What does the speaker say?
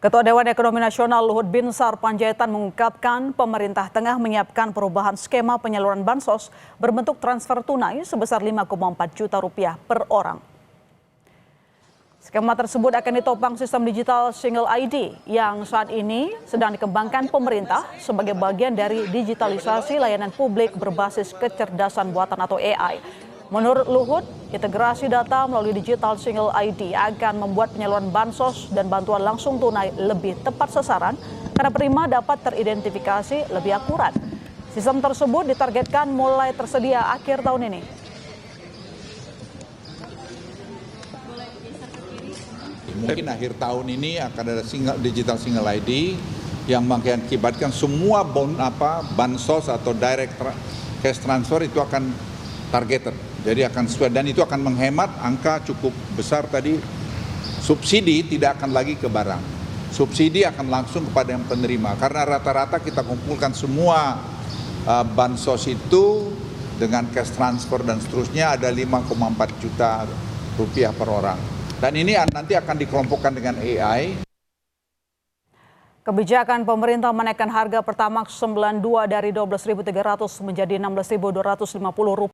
Ketua Dewan Ekonomi Nasional Luhut Binsar Panjaitan mengungkapkan pemerintah tengah menyiapkan perubahan skema penyaluran bansos berbentuk transfer tunai sebesar 5,4 juta rupiah per orang. Skema tersebut akan ditopang sistem digital single ID yang saat ini sedang dikembangkan pemerintah sebagai bagian dari digitalisasi layanan publik berbasis kecerdasan buatan atau AI. Menurut Luhut, integrasi data melalui digital single ID akan membuat penyaluran bansos dan bantuan langsung tunai lebih tepat sasaran karena penerima dapat teridentifikasi lebih akurat. Sistem tersebut ditargetkan mulai tersedia akhir tahun ini. Mungkin akhir tahun ini akan ada digital single ID yang mengakibatkan semua bansos atau direct cash transfer itu akan targeted. Jadi akan sesuai dan itu akan menghemat angka cukup besar tadi. Subsidi tidak akan lagi ke barang. Subsidi akan langsung kepada yang penerima. Karena rata-rata kita kumpulkan semua bansos itu dengan cash transfer dan seterusnya ada 5,4 juta rupiah per orang. Dan ini nanti akan dikelompokkan dengan AI. Kebijakan pemerintah menaikkan harga Pertamax 92 dari Rp12.300 menjadi Rp16.250